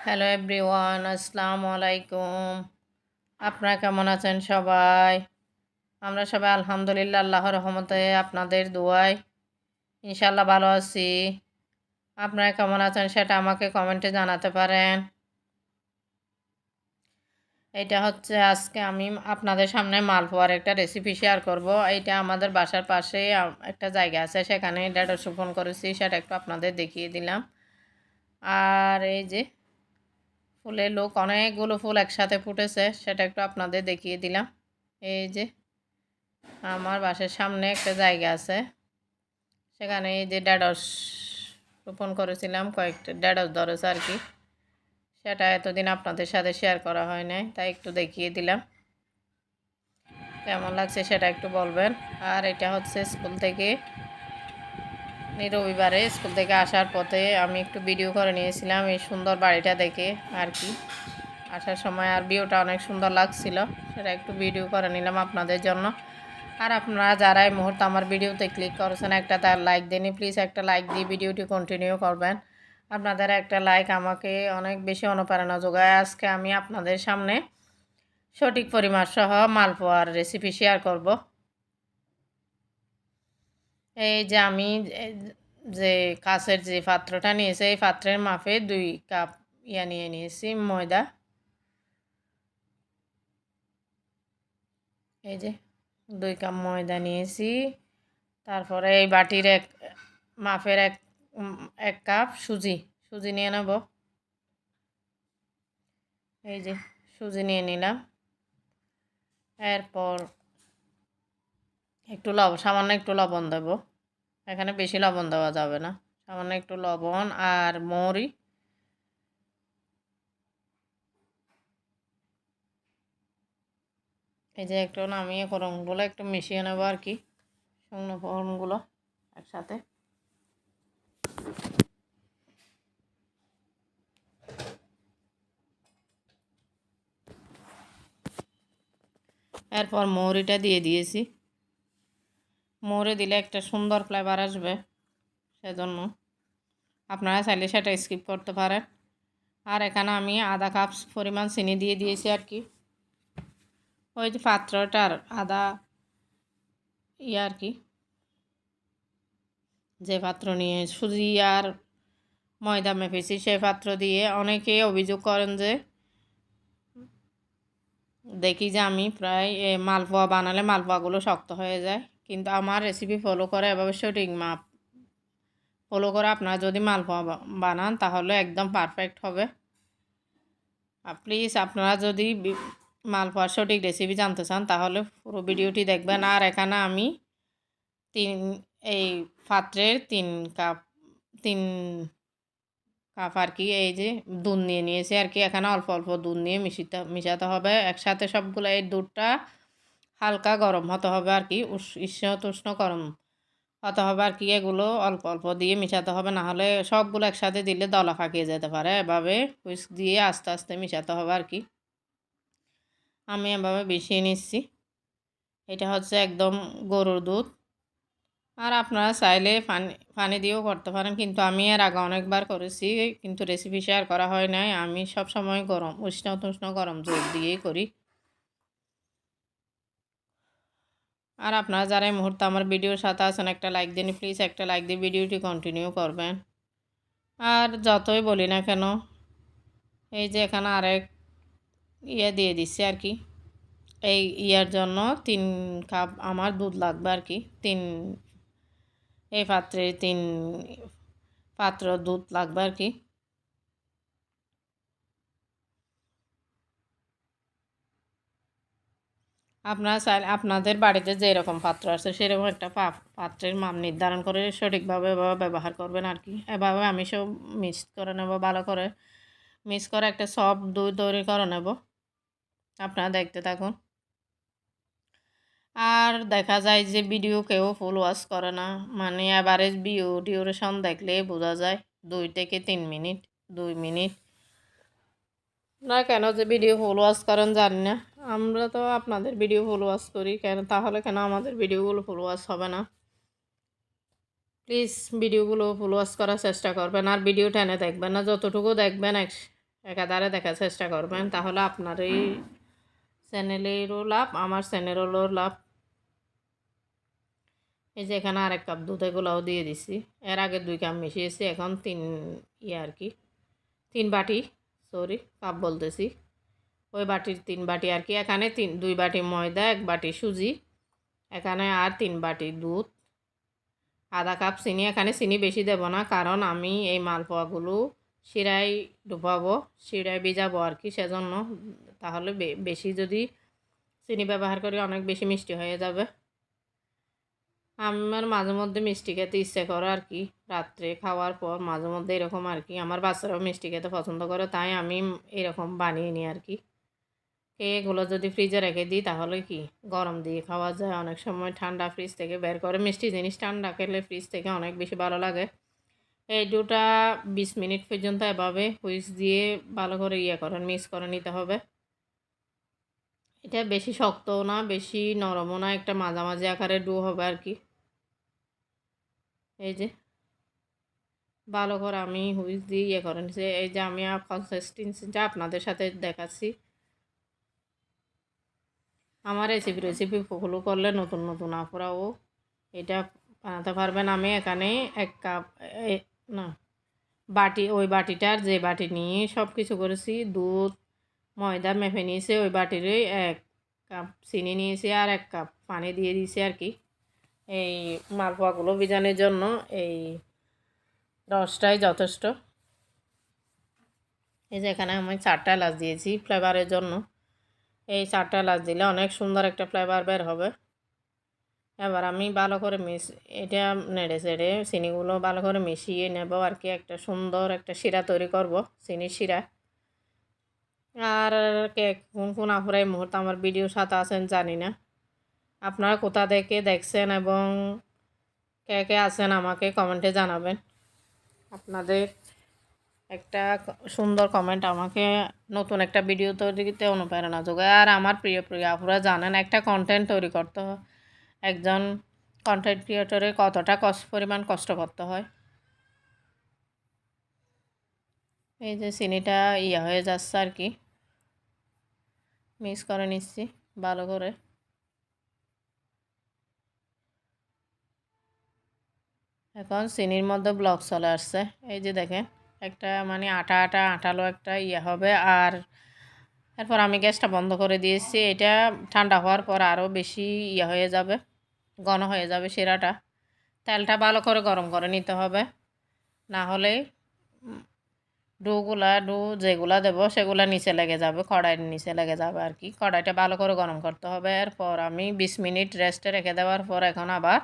Hello everyone, আসসালামু আলাইকুম। আপনারা কেমন আছেন সবাই? আমরা সবাই আলহামদুলিল্লাহ আল্লাহর রহমতে আপনাদের দোয়ায় ইনশাআল্লাহ ভালো আছি। আপনারা কেমন আছেন সেটা আমাকে কমেন্টে জানাতে পারেন। এটা হচ্ছে আজকে আমি আপনাদের সামনে মালপোয়ার একটা রেসিপি শেয়ার করব। এইটা আমাদের বাসার পাশেই একটা জায়গা আছে, সেখানে ঢেঁড়স রোপণ করেছি, সেটা একটু আপনাদের দেখিয়ে দিলাম। আর এই যে ফুলের লোক, অনেকগুলো ফুল একসাথে ফুটেছে, সেটা একটু আপনাদের দেখিয়ে দিলাম। এই যে আমার বাসার সামনে একটা জায়গা আছে, সেখানে এই যে ঢেঁড়স রোপণ করেছিলাম, কয়েকটা ঢেঁড়স ধরেছে আর কি। সেটা এতদিন আপনাদের সাথে শেয়ার করা হয় নাই, তাই একটু দেখিয়ে দিলাম। কেমন লাগছে সেটা একটু বলবেন। আর এটা হচ্ছে স্কুল থেকে, রবিবারে স্কুল থেকে আসার পথে আমি একটু ভিডিও করে নিয়েছিলাম এই সুন্দর বাড়িটা দেখে আর কি। আসার সময় আর ভিউটা অনেক সুন্দর লাগছিল, সেটা একটু ভিডিও করে নিলাম আপনাদের জন্য। আর আপনারা যারা এই মুহূর্তে আমার ভিডিওতে ক্লিক করেছেন, একটা তার লাইক দেনি, প্লিজ একটা লাইক দিয়ে ভিডিওটি কন্টিনিউ করবেন। আপনাদের একটা লাইক আমাকে অনেক বেশি অনুপ্রেরণা যোগায়। আজকে আমি আপনাদের সামনে সঠিক পরিমাণ সহ মালপোয়ার রেসিপি শেয়ার করব। এই যে আমি যে কাঁচের যে পাত্রটা নিয়েছি, এই পাত্রের মাপে 2 কাপ নিয়ে নিয়েছি ময়দা। এই যে 2 কাপ ময়দা নিয়েছি। তারপরে এই বাটির মাপের 1 কাপ সুজি নিয়ে নেব। এই যে সুজি নিয়ে নিলাম। এরপর সামান্য একটু লবণ দেব। এখানে বেশি লবণ দেওয়া যাবে না, সামান্য একটু লবণ আর মৌরি। এই যে একটু নামিয়ে ফোড়নগুলো একটু মিশিয়ে নেবো আর কি, শুকনো ফোড়নগুলো একসাথে। এরপর মৌরিটা দিয়ে দিয়েছি। মৌরি দিলে একটা সুন্দর ফ্লেভার আসবে, সেজন্য আপনারা চাইলে সেটা স্কিপ করতে পারেন। আর এখানে আমি আধা কাপ পরিমাণ চিনি দিয়ে দিয়েছি আর কি। ওই যে পাত্রটার আদা আর কি, যে পাত্র নিয়ে সুজি আর ময়দা মেপেছি সেই পাত্র দিয়ে। অনেকেই অভিযোগ করেন যে দেখি যে আমি প্রায় মালপোয়া বানালে মালপোয়াগুলো শক্ত হয়ে যায়, কিন্তু আমার রেসিপি ফলো করে এভাবে সঠিক মাপ ফলো করে আপনারা যদি মালপোয়া বানান তাহলে একদম পারফেক্ট হবে। প্লিজ আপনারা যদি মালপোয়ার সঠিক রেসিপি জানতে চান তাহলে পুরো ভিডিওটি দেখবেন। আর এখানে আমি এই পাত্রের 3 কাপ আর কি এই যে দুধ নিয়ে নিয়েছি আর কি। এখানে অল্প অল্প দুধ নিয়ে মিশাতে হবে একসাথে সবগুলো। এই দুধটা হালকা গরম হতে হবে আর কি, উষ্ণ গরম হতে হবে আর কি। এগুলো অল্প অল্প দিয়ে মিশাতে হবে, না হলে সবগুলো একসাথে দিলে দলা পাকিয়ে যেতে পারে। এভাবে হুইস্ক দিয়ে আস্তে আস্তে মিশাতে হবে আর কি। আমি এভাবে মিশিয়ে নিচ্ছি। এটা হচ্ছে একদম গরুর দুধ। আর আপনারা চাইলে পানি দিয়েও করতে পারেন, কিন্তু আমি এর আগে অনেকবার করেছি, কিন্তু রেসিপি শেয়ার করা হয় নাই। আমি সব সময় উষ্ণ গরম দুধ দিয়েই করি। আর আপনারা যারা এই মুহূর্তে আমার ভিডিওর সাথে আছেন, একটা লাইক দিন, প্লিজ একটা লাইক দিয়ে ভিডিওটি কন্টিনিউ করবেন। আর যতই বলি না কেন, এই যে এখানে আরেক দিয়ে দিচ্ছি আর কি। এই জন্য 3 কাপ আমার দুধ লাগবে আর কি। এই পাত্রে 3 পাত্র দুধ লাগবে আর কি। আপনারা চাইলে আপনাদের বাড়িতে যেরকম পাত্র আছে সেরকম একটা পাত্রের মাপ নির্ধারণ করে সঠিকভাবে ব্যবহার করবেন আর কি। এভাবে আমি সব মিক্স করে নেব, ভালো করে মিক্স করে একটা সফট দই তৈরি করে নেব। আপনারা দেখতে থাকুন। আর দেখা যায় যে ভিডিও কেউ ফুল ওয়াচ করে না, মানে অ্যাভারেজ ডিউরেশন দেখলে বোঝা যায় 2 থেকে 3 মিনিট, 2 মিনিট না কেন যে ভিডিও ফুল ওয়াচ করেন জানি না। আমরা তো আপনাদের ভিডিও ফুল ওয়াচ করি, তাহলে কেন আমাদের ভিডিওগুলো ফুল ওয়াচ হবে না? প্লিজ ভিডিওগুলো ফুল ওয়াচ করার চেষ্টা করবেন, আর ভিডিও টেনে দেখবেন না, যতটুকু দেখবেন একাধারে দেখার চেষ্টা করবেন, তাহলে আপনার এই চ্যানেলেরও লাভ, আমার চ্যানেলেরও লাভ। এই যে এখানে আরেক কাপ দুধ এগুলোও দিয়ে দিছি। এর আগে 2 কাপ মিশিয়েছি, এখন 3 আর কি 3 বাটি, সরি কাপ বলতেছি, ওই বাটির 3 বাটি আর কি। এখানে 2 বাটি ময়দা, 1 বাটি সুজি, এখানে আর 3 বাটি দুধ, আধা কাপ চিনি। এখানে চিনি বেশি দেব না, কারণ আমি এই মালপোয়াগুলো শিরায় ডুবাবো, শিরায় ভিজাবো আর কি, সেজন্য। তাহলে বেশি যদি চিনি ব্যবহার করি অনেক বেশি মিষ্টি হয়ে যাবে। আমার মাঝে মধ্যে মিষ্টি খেতে ইচ্ছে করে আর কি, রাত্রে খাওয়ার পর মাঝে মধ্যে এরকম আর কি। আমার বাচ্চারাও মিষ্টি খেতে পছন্দ করে, তাই আমি এরকম বানিয়ে নিই আর কি। এগুলো যদি ফ্রিজে রেখে দিই তাহলে কি গরম দিয়ে খাওয়া যায়, অনেক সময় ঠান্ডা ফ্রিজ থেকে বের করে। মিষ্টি জিনিস ঠান্ডা খেলে ফ্রিজ থেকে অনেক বেশি ভালো লাগে। এই দুটা 20 মিনিট পর্যন্ত এভাবে হুইস দিয়ে ভালো করে করেন, মিক্স করে নিতে হবে। এটা বেশি শক্তও না, বেশি নরমও না, একটা মাঝামাঝি আকারের ডো হবে আর কি। এই যে ভালো করে আমি হুইস দিয়ে করেন, যে এই যে আমি কনসিস্টেন্সিটা আপনাদের সাথে দেখাচ্ছি। আমার রেসিপি ফলো করলে নতুন নতুন আপুরাও এটা বানাতে পারবেন। আমি এখানে 1 কাপ না বাটি, ওই বাটিটার যে বাটি নিয়ে সব কিছু করেছি, দুধ ময়দা মেপে নিয়েছি, ওই বাটিরই 1 কাপ চিনি নিয়েছি আর 1 কাপ পানি দিয়ে দিয়েছি আর কি। এই মালপোয়াগুলো ভিজানোর জন্য এই রসটাই যথেষ্ট। এই যে এখানে আমি 4টা এলাচ দিয়েছি ফ্লেভারের জন্য। এই 4টা এলাচ দিলে অনেক সুন্দর একটা ফ্লেভার বের হবে। এবার আমি ভালো করে এটা নেড়ে চেড়ে চিনিগুলো ভালো করে মিশিয়ে নেব আর কি, একটা সুন্দর একটা শিরা তৈরি করব, চিনির শিরা। আর কোন কোন আপুরা এই মুহূর্তে আমার ভিডিওর সাথে আছেন জানি না, আপনারা কোথা থেকে দেখছেন এবং কে কে আছেন আমাকে কমেন্টে জানাবেন। আপনাদের একটা সুন্দর কমেন্ট আমাকে নতুন একটা ভিডিও তৈরিতে অনুপ্রেরণা যোগায়। আর আমার প্রিয় প্রিয় আপুরা জানেন, একটা কন্টেন্ট তৈরি করতে একজন কন্টেন্ট ক্রিয়েটরের কতটা পরিমাণ কষ্ট করতে হয়। এই যে চিনিটা হয়ে যাচ্ছে আর কি, মিক্স করে নিচ্ছি ভালো করে। এখন চিনির মধ্যে ব্লক চলে আসছে, এই যে দেখেন একটা মানে আটা আটা আটালো একটা হবে। আর এরপর আমি গ্যাসটা বন্ধ করে দিয়েছি। এটা ঠান্ডা হওয়ার পর আরও বেশি হয়ে যাবে, ঘন হয়ে যাবে শিরাটা। তেলটা ভালো করে গরম করে নিতে হবে, না হলে ডো যেগুলা দেবো সেগুলা নিচে লেগে যাবে, কড়াইয়ের নিচে লেগে যাবে আর কি। কড়াইটা ভালো করে গরম করতে হবে। এরপর আমি 20 মিনিট রেস্টে রেখে দেওয়ার পর এখন আবার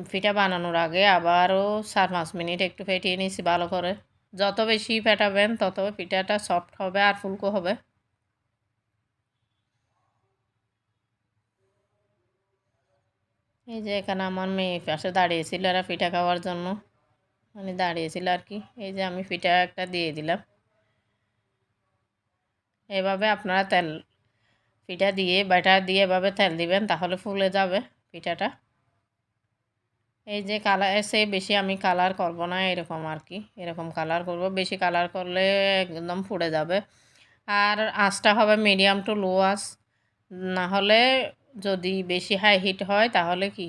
পিঠা বানানোর আগে আবারও 4-5 মিনিট একটু ফেটিয়ে নিয়েছি ভালো করে। যত বেশি ফেটাবেন তত পিঠাটা সফট হবে আর ফুলকো হবে। এই যে এখানে আমার মেয়ে পাশে দাঁড়িয়েছিল এরা পিঠা খাওয়ার জন্য, মানে দাঁড়িয়েছিল আর কি। এই যে আমি পিঠা একটা দিয়ে দিলাম। এভাবে আপনারা পিঠা দিয়ে ব্যাটার দিয়ে এভাবে তেল দিবেন, তাহলে ফুলে যাবে পিঠাটা। এই যে কালার এসে বেশি আমি কালার করব না, এরকম আর কি, এরকম কালার করব। বেশি কালার করলে একদম পুড়ে যাবে। আর আঁচটা হবে মিডিয়াম টু লো আঁচ, না হলে যদি বেশি হাই হিট হয় তাহলে কি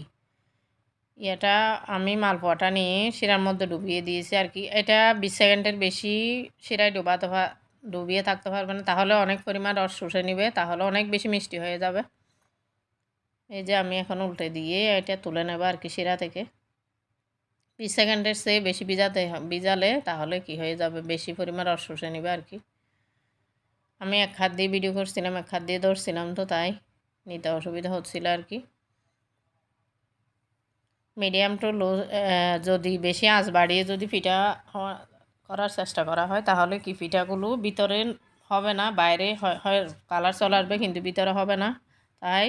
এটা আমি মালপোয়াটা নিয়ে শিরার মধ্যে ডুবিয়ে দিয়েছি আর কি। এটা 20 সেকেন্ডের বেশি শিরায় ডুবিয়ে থাকতে পারবে না, তাহলে অনেক পরিমাণ রস শুষে নিবে, তাহলে অনেক বেশি মিষ্টি হয়ে যাবে। এই যে আমি এখন উল্টে দিয়ে এটা তুলে নেব আর কি শিরা থেকে। 20 সেকেন্ডের চেয়ে বেশি ভিজালে তাহলে কি হয়ে যাবে, বেশি পরিমাণ রস শুষে নিবে আর কি। আমি 1 হাত দিয়ে ভিডিও করছিলাম, 1 হাত দিয়ে ধরছিলাম, তো তাই নিতে অসুবিধা হচ্ছিল আর কি। মিডিয়াম টু লো, যদি বেশি আঁচ বাড়িয়ে যদি পিঠা করার চেষ্টা করা হয় তাহলে কি পিঠাগুলো ভিতরে হবে না, বাইরে হয় কালার চলে আসবে কিন্তু ভিতরে হবে না। তাই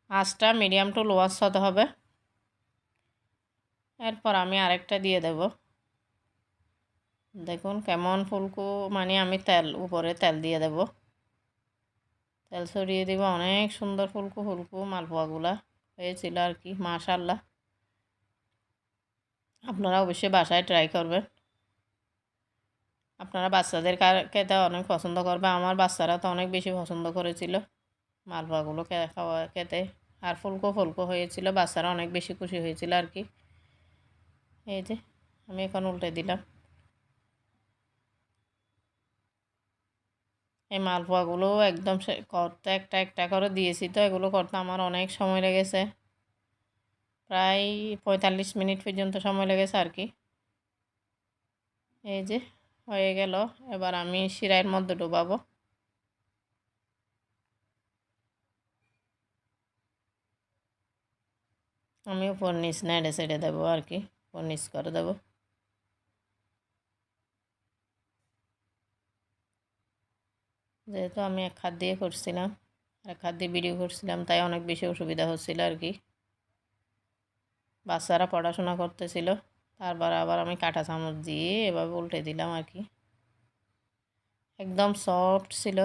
আঁচটা মিডিয়াম টু লো আঁচ হতে হবে। এরপর আমি আরেকটা দিয়ে দেব, দেখুন কেমন ফুলকো, মানে আমি উপরে তেল দিয়ে দেব, তেল ছড়িয়ে দেব। অনেক সুন্দর ফুলকো ফুলকো মালপোয়াগুলা হয়েছিল আর কি, মাশাআল্লাহ। আপনারা অবশ্যই বাসায় ট্রাই করবেন। আপনারা বাচ্চাদের খেতে অনেক পছন্দ করবে, আমার বাচ্চারা তো অনেক বেশি পছন্দ করেছিল মালপোয়াগুলো খাওয়া খেতে। আর ফুলকো ফুলকো হয়েছিল, বাচ্চারা অনেক বেশি খুশি হয়েছিল আর কি। এই যে আমি এখন উল্টে দিলাম। এই মালপোয়াগুলো একদম করতে একটা একটা করে দিয়েছি, তো এগুলো করতে আমার অনেক সময় লেগেছে, প্রায় 45 মিনিট পর্যন্ত সময় লেগেছে আর কি। এই যে হয়ে গেল, এবার আমি শিরার মধ্যে ডুবাবো। আমি উপর নিচ নেড়ে ছেড়ে দেবো আর কি, উপর নিচ করে দেবো। যেহেতু আমি এক হাত দিয়ে করছিলাম, এক হাত দিয়ে ভিডিও করছিলাম, তাই অনেক বেশি অসুবিধা হচ্ছিল আর কি। বাচ্চারা পড়াশোনা করতেছিল, তারপর আবার আমি কাঁটা চামচ দিয়ে এভাবে উল্টে দিলাম আর কি। একদম সফট ছিল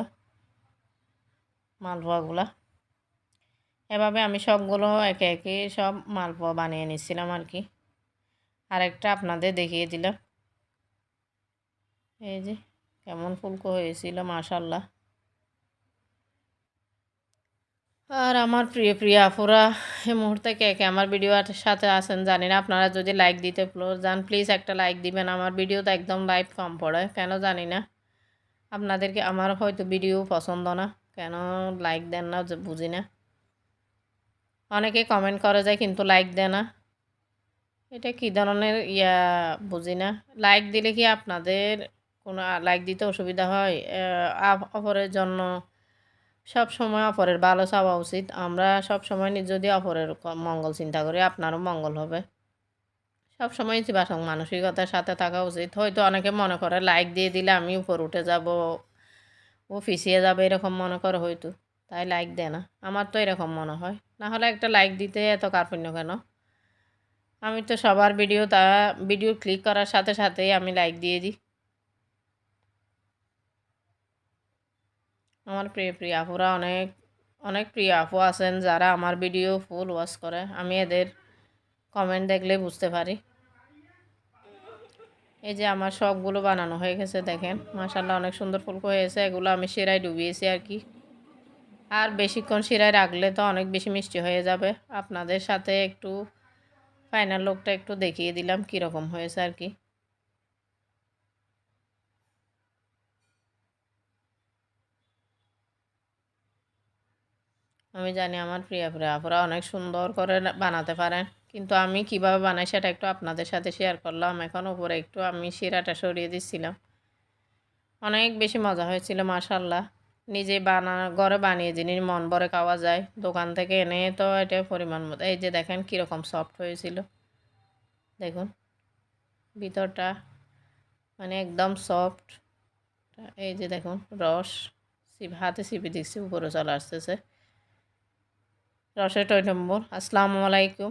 মালপোয়াগুলা। এভাবে আমি সবগুলো একে একে সব মালপোয়া বানিয়ে নিচ্ছিলাম আর কি। আরেকটা আপনাদের দেখিয়ে দিলাম। এই যে কেমন ফুলকো হয়েছিল মাশাল্লাহ। আর আমার প্রিয় প্রিয় আপুরা, এই মুহূর্তে কে কে আমার ভিডিওর সাথে আছেন জানি না। আপনারা যদি লাইক দিতে যান প্লিজ একটা লাইক দিবেন। আমার ভিডিওতে একদম লাইক কম পড়ে, কেন জানি না। আপনাদেরকে আমার হয়তো ভিডিও পছন্দ না, কেন লাইক দেন না বুঝি না। অনেকে কমেন্ট করে যায় কিন্তু লাইক দেয় না, এটা কী ধরনের বুঝি না। লাইক দিলে কি আপনাদের কোনো লাইক দিতে অসুবিধা হয়? অপরের জন্য সব সময় অপরের ভালো চাওয়া উচিত। আমরা সব সময় যদি অপরের মঙ্গল চিন্তা করি, আপনারও মঙ্গল হবে। সব সময় ইতিবাচক মানসিকতার সাথে থাকা উচিত। হয়তো অনেকে মনে করে লাইক দিয়ে দিলে আমি উপর উঠে যাব, ও পিছিয়ে যাবে, এরকম মনে করে হয়তো, তাই লাইক দেয় না। আমার তো এরকম মনে হয়, না হলে একটা লাইক দিতে এত কার্পণ্য কেন? আমি তো সবার ভিডিও ক্লিক করার সাথে সাথেই আমি লাইক দিয়ে দিই। আমার প্রিয় প্রিয় আপুরা অনেক অনেক প্রিয় আপু আছেন যারা আমার ভিডিও ফুল ওয়াচ করে, আমি এদের কমেন্ট দেখলে বুঝতে পারি। এই যে আমার সবগুলো বানানো হয়ে গেছে, দেখেন মাশাল্লাহ অনেক সুন্দর ফুলকো হয়েছে। এগুলো আমি শিরায় ডুবিয়েছি আর কি। আর বেশিক্ষণ শিরায় রাখলে তো অনেক বেশি মিষ্টি হয়ে যাবে। আপনাদের সাথে একটু ফাইনাল লুকটা একটু দেখিয়ে দিলাম কীরকম হয়েছে আর কি। আমি জানি আমার প্রিয় প্রিয় আপুরা অনেক সুন্দর করে বানাতে পারেন, কিন্তু আমি কিভাবে বানাই সেটা একটু আপনাদের সাথে শেয়ার করলাম। এখন উপরে একটু আমি শিরাটা সরিয়ে দিচ্ছিলাম। অনেক বেশি মজা হয়েছিল মাশাল্লাহ। নিজে ঘরে বানিয়ে জিনিস মন ভরে খাওয়া যায়, দোকান থেকে এনে তো এটা পরিমাণ মতো। এই যে দেখেন কীরকম সফট হয়েছিল, দেখুন ভিতরটা মানে একদম সফট। এই যে দেখুন রস হাতে চিপে দিচ্ছি উপরে চলে আসতেছে রসের টয়টম্বর। আসসালামু আলাইকুম।